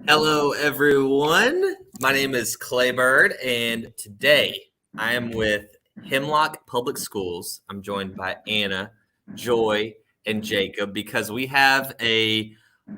Hello, everyone. My name is Clay Bird, and today I am with Hemlock Public Schools. I'm joined by Anna, Joy, and Jacob because we have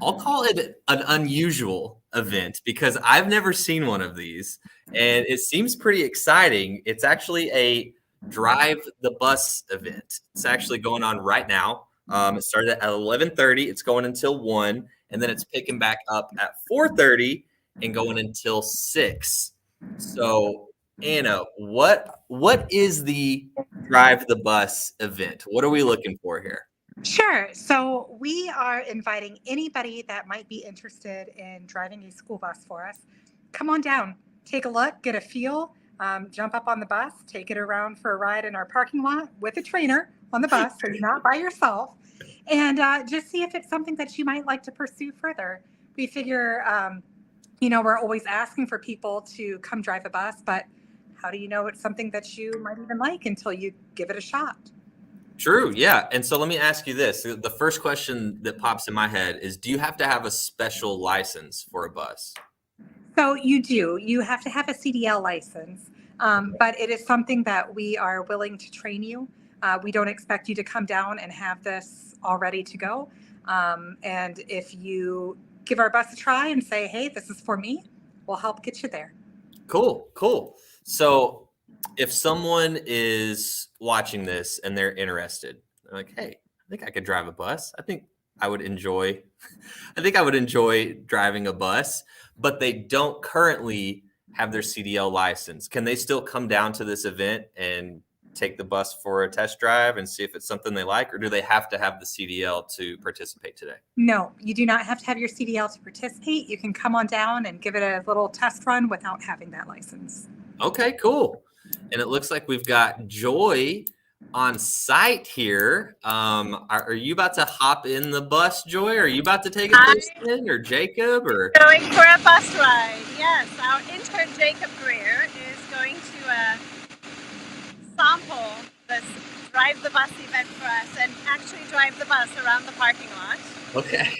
I'll call it an unusual event because I've never seen one of these, and it seems pretty exciting. It's actually a Drive the Bus event. It's actually going on right now. It started at 11:30. It's going until 1, and then it's picking back up at 4:30 and going until 6. So, Anna, what is the Drive the Bus event? What are we looking for here? Sure. So we are inviting anybody that might be interested in driving a school bus for us. Come on down, take a look, get a feel, jump up on the bus, take it around for a ride in our parking lot with a trainer on the bus, so you're not by yourself, and just see if it's something that you might like to pursue further. We figure, we're always asking for people to come drive a bus, but how do you know it's something that you might even like until you give it a shot? True, yeah. And so let me ask you this. The first question that pops in my head is, do you have to have a special license for a bus? So you do. You have to have a CDL license, but it is something that we are willing to train you. We don't expect you to come down and have this all ready to go. And if you give our bus a try and say, hey, this is for me, we'll help get you there. Cool, cool. So if someone is watching this and they're interested, they're like, hey, I think I could drive a bus. I would enjoy I think I would enjoy driving a bus, but they don't currently have their CDL license. Can they still come down to this event and take the bus for a test drive and see if it's something they like, or do they have to have the CDL to participate today? No, you do not have to have your CDL to participate. You can come on down and give it a little test run without having that license. Okay, cool. And it looks like we've got Joy on site here. Are you about to hop in the bus, Joy? Are you about to take a person, or Jacob, or? Going for a bus ride. Yes, our intern Jacob Greer is going to sample this drive the bus event for us and actually drive the bus around the parking lot. Okay.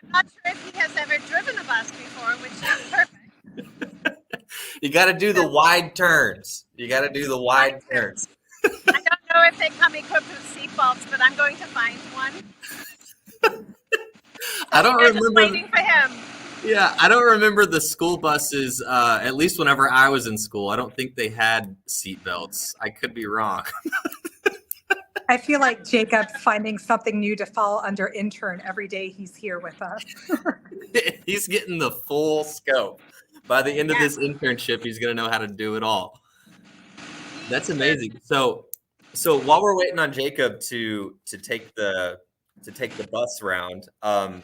I'm not sure if he has ever driven a bus before, which is perfect. You got to do the wide turns. I don't know if they come equipped with seatbelts, but I'm going to find one. I don't remember. Just waiting for him. Yeah, I don't remember the school buses. At least whenever I was in school, I don't think they had seatbelts. I could be wrong. I feel like Jacob's finding something new to fall under intern every day he's here with us. He's getting the full scope. By the end of this internship, he's going to know how to do it all. That's amazing. So while we're waiting on Jacob to take the bus round, tell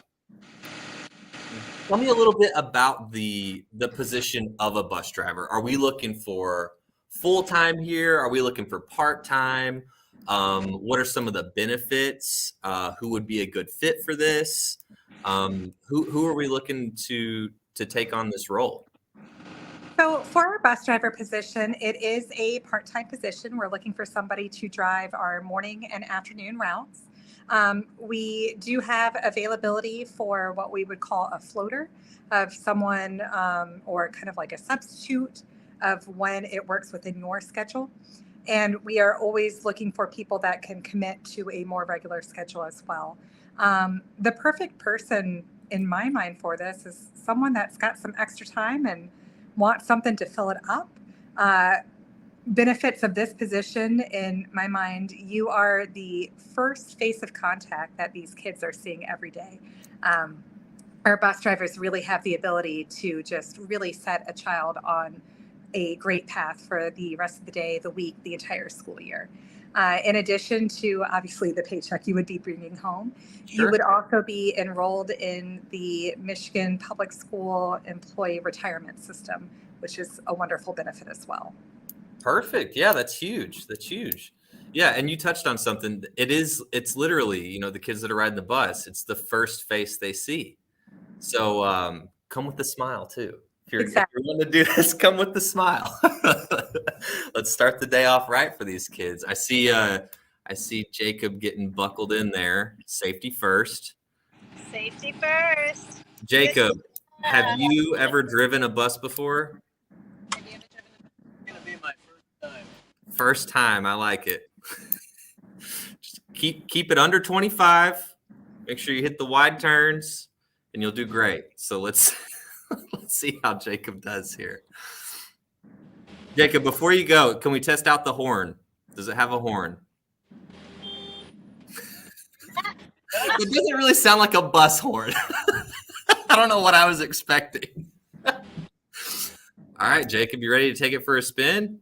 me a little bit about the position of a bus driver. Are we looking for full-time here? Are we looking for part-time? What are some of the benefits? Who would be a good fit for this? Who are we looking to take on this role? So for our bus driver position, it is a part-time position. We're looking for somebody to drive our morning and afternoon routes. We do have availability for what we would call a floater of someone or kind of like a substitute of when it works within your schedule. And we are always looking for people that can commit to a more regular schedule as well. The perfect person in my mind for this is someone that's got some extra time and wants something to fill it up. Benefits of this position, in my mind, you are the first face of contact that these kids are seeing every day. Our bus drivers really have the ability to just really set a child on a great path for the rest of the day, the week, the entire school year. In addition to obviously the paycheck you would be bringing home, Sure. You would also be enrolled in the Michigan Public School Employee Retirement System, which is a wonderful benefit as well. Perfect. Yeah, that's huge. Yeah, and you touched on something. It's literally, the kids that are riding the bus, it's the first face they see. So come with a smile too. If you're going to do this, come with the smile. Let's start the day off right for these kids. I see Jacob getting buckled in there. Safety first. Safety first. Jacob, Have you ever driven a bus before? Have you ever driven a bus? It's gonna be my first time. First time. I like it. Just keep it under 25. Make sure you hit the wide turns, and you'll do great. So let's see how Jacob does here. Jacob, before you go, can we test out the horn? Does it have a horn? It doesn't really sound like a bus horn. I don't know what I was expecting. All right, Jacob, you ready to take it for a spin?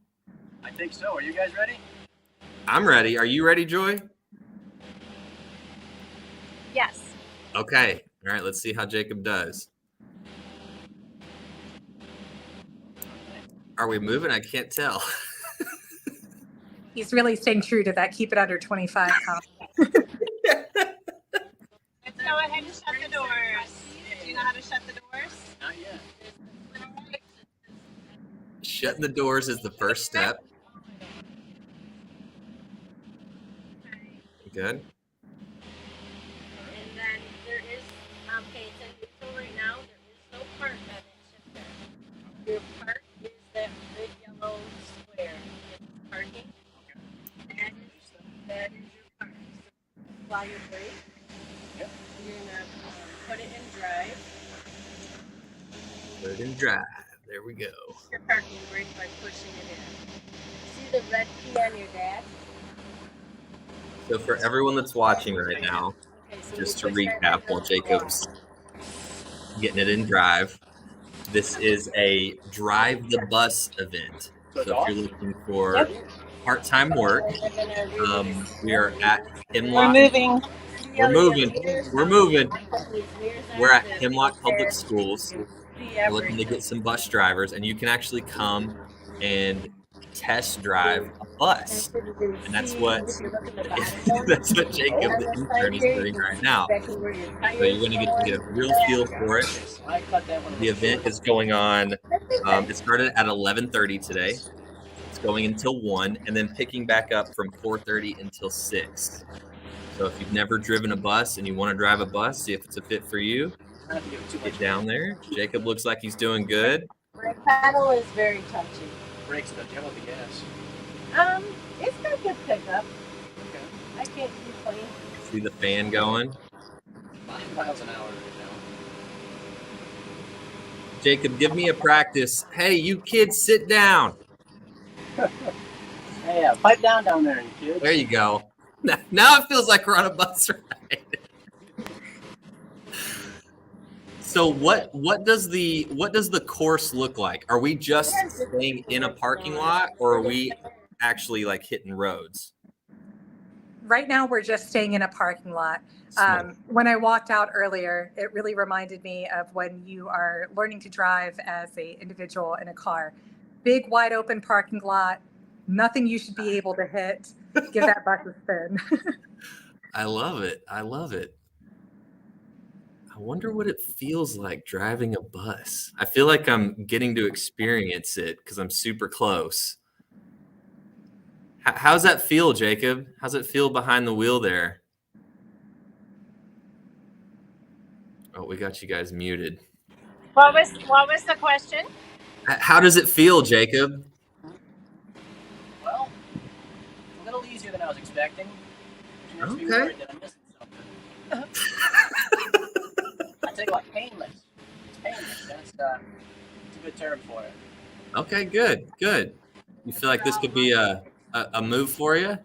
I think so. Are you guys ready? I'm ready. Are you ready, Joy? Yes. Okay. All right, let's see how Jacob does. Are we moving? I can't tell. He's really staying true to that. Keep it under 25 pounds. Let's go ahead and shut the doors. Do you know how to shut the doors? Not yet. Shutting the doors is the first step. Good. And then there is, okay, it's in neutral right now. There is no park on that ship there. Your park is that big yellow square. It's parking. That is your park. So apply your brake. Yep. You're gonna put it in drive. Put it in drive. There we go. Your parking brake by pushing it in. See the red key on your dash? So for everyone that's watching right now, Okay, so just you to push that recap right while down. Jacob's getting it in drive, this is a drive the bus event. So if you're looking for part-time work, we are at Hemlock. moving. We're moving. We're moving. We're at Hemlock Public Schools. We're looking to get some bus drivers, and you can actually come and test drive a bus. And that's what Jacob, the intern, is doing right now. So you're going to get a real feel for it. I cut that one. The event is going on. It started at 11:30 today. It's going until 1, and then picking back up from 4:30 until 6. So if you've never driven a bus and you want to drive a bus, see if it's a fit for you. I have to give it too Get much. down there. Jacob looks like he's doing good. My pedal is very touchy. Brakes, but how about the gas? It's got good pickup. Okay. I can't complain. See the fan going. 5 miles an hour right Jacob, give me a practice. Hey, you kids, sit down. now. Hey, pipe down there, you kids. There you go. Now it feels like we're on a bus ride. So what does the course look like? Are we just staying in a parking lot, or are we actually like hitting roads? Right now, we're just staying in a parking lot. When I walked out earlier, it really reminded me of when you are learning to drive as an individual in a car. Big, wide open parking lot, nothing you should be able to hit. Give that bus a spin. I love it. I love it. I wonder what it feels like driving a bus. I feel like I'm getting to experience it because I'm super close. How's that feel, Jacob? How's it feel behind the wheel there? Oh, we got you guys muted. What was the question? How does it feel, Jacob? Well, a little easier than I was expecting. You have to be Okay. worried that I'm missing something. I take like painless. It's painless. That's a good term for it. Okay, good. You feel like this could be a move for you?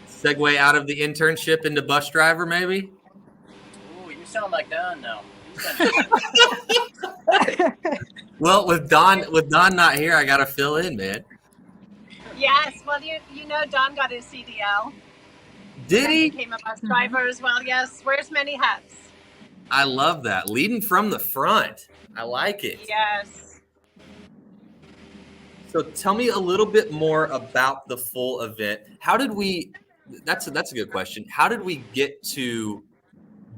Segue out of the internship into bus driver, maybe? Ooh, you sound like Don now. Well, with Don not here, I gotta fill in, man. Yes. Well, you know Don got his CDL. Did he? Became a bus driver as well. Yes. Wears many hats. I love that. Leading from the front. I like it. Yes. So tell me a little bit more about the full event. How did we? That's a good question. How did we get to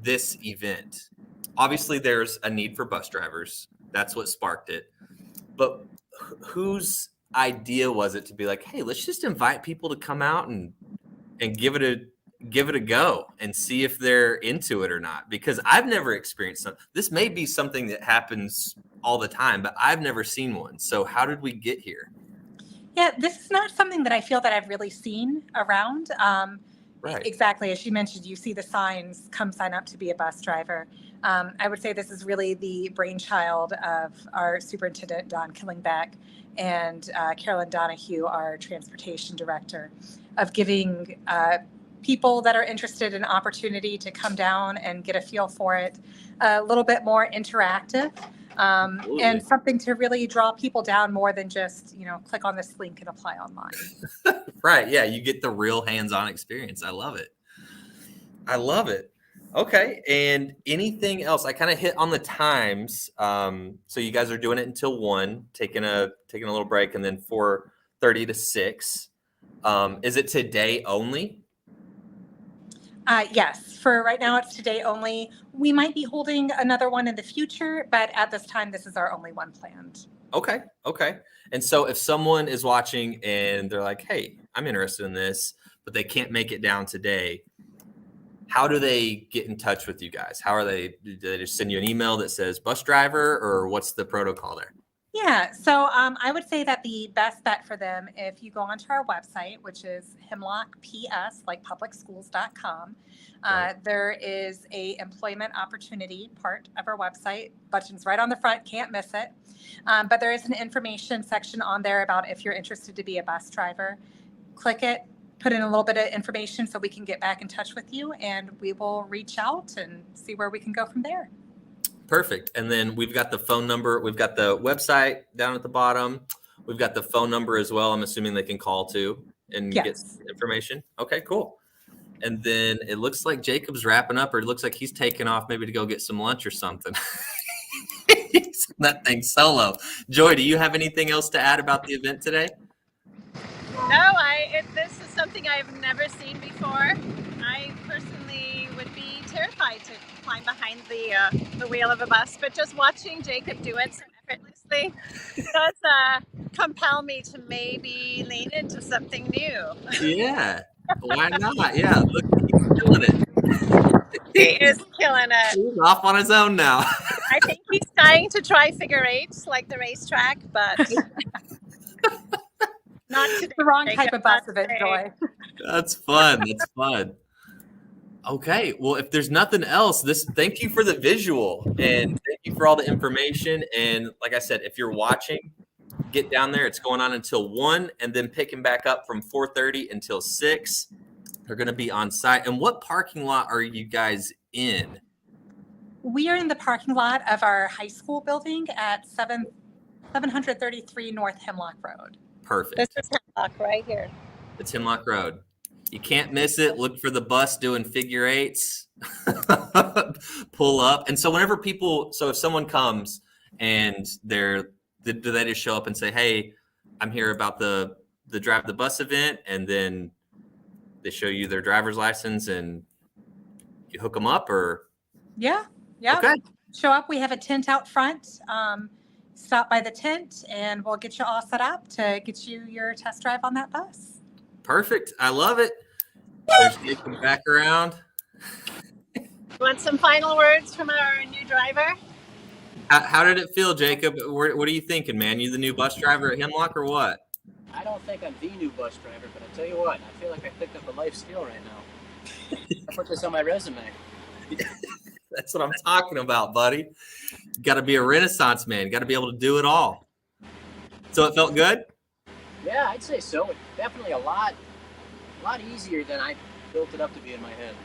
this event? Obviously, there's a need for bus drivers. That's what sparked it. But whose idea was it to be like, hey, let's just invite people to come out and give it give it a go and see if they're into it or not, because I've never experienced something. This may be something that happens all the time, but I've never seen one. So how did we get here? Yeah, this is not something that I feel that I've really seen around. Right. Exactly. As you mentioned, you see the signs, come sign up to be a bus driver. I would say this is really the brainchild of our superintendent, Don Killingbeck, and Carolyn Donahue, our transportation director, of giving people that are interested an opportunity to come down and get a feel for it, a little bit more interactive. And something to really draw people down more than just, click on this link and apply online. Right. Yeah. You get the real hands-on experience. I love it. I love it. Okay. And anything else? I kind of hit on the times. So you guys are doing it until 1, taking a little break, and then 4:30 to 6. Is it today only? Yes, for right now, it's today only. We might be holding another one in the future, but at this time, this is our only one planned. Okay. And so if someone is watching and they're like, hey, I'm interested in this, but they can't make it down today, how do they get in touch with you guys? Do they just send you an email that says bus driver, or what's the protocol there? Yeah, so I would say that the best bet for them, if you go onto our website, which is Hemlock PS, like publicschools.com, there is a employment opportunity part of our website. Button's right on the front, can't miss it. But there is an information section on there about if you're interested to be a bus driver. Click it, put in a little bit of information so we can get back in touch with you, and we will reach out and see where we can go from there. Perfect. And then we've got the phone number. We've got the website down at the bottom. We've got the phone number as well. I'm assuming they can call too and get information. Okay, cool. And then it looks like Jacob's wrapping up, or it looks like he's taking off maybe to go get some lunch or something. That thing solo. Joy, do you have anything else to add about the event today? No, this is something I've never seen before. I personally would be terrified to climb behind the wheel of a bus, but just watching Jacob do it so effortlessly does compel me to maybe lean into something new. Yeah, why not? Yeah, look, he's killing it. He is killing it. He's off on his own now. I think he's trying to try figure eights like the racetrack, but not today. The wrong type of bus event, Joy. That's fun. Okay, well, if there's nothing else, thank you for the visual and thank you for all the information. And like I said, if you're watching, get down there. It's going on until 1, and then picking back up from 4:30 until 6. They're going to be on site. And what parking lot are you guys in? We are in the parking lot of our high school building at 733 North Hemlock Road. Perfect. This is Hemlock right here. It's Hemlock Road. You can't miss it. Look for the bus doing figure eights. Pull up. And so if someone comes and do they just show up and say, hey, I'm here about the Drive the Bus event, and then they show you their driver's license and you hook them up, or? Yeah. Okay. Show up. We have a tent out front. Stop by the tent and we'll get you all set up to get you your test drive on that bus. Perfect. I love it. There's Jacob back around. Want some final words from our new driver? How did it feel, Jacob? What are you thinking, man? You the new bus driver at Hemlock, or what? I don't think I'm the new bus driver, but I tell you what, I feel like I picked up a life skill right now. I put this on my resume. That's what I'm talking about, buddy. You got to be a Renaissance man. Got to be able to do it all. So it felt good? Yeah, I'd say so. It's definitely a lot easier than I built it up to be in my head.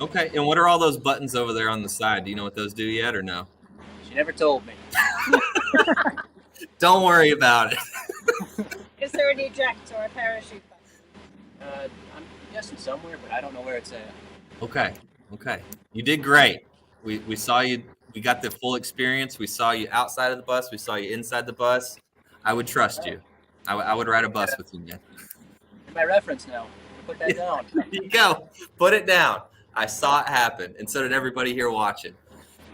Okay. And what are all those buttons over there on the side? Do you know what those do yet, or no? She never told me. Don't worry about it. Is there an eject or a parachute button? I'm guessing somewhere, but I don't know where it's at. Okay. You did great. We saw you. We got the full experience. We saw you outside of the bus. We saw you inside the bus. I would trust you. I would ride a bus with you, man. My reference now. Put that down. There you go. Put it down. I saw it happen, and so did everybody here watching.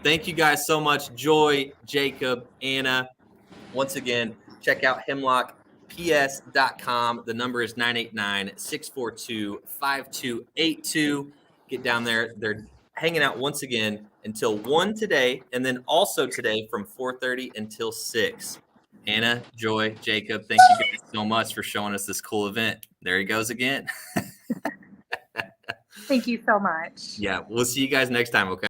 Thank you guys so much, Joy, Jacob, Anna. Once again, check out Hemlock ps.com. The number is 989-642-5282. Get down there. They're hanging out once again until 1 today, and then also today from 4:30 until 6. Anna, Joy, Jacob, thank you guys so much for showing us this cool event. There he goes again. Thank you so much. Yeah, we'll see you guys next time, okay?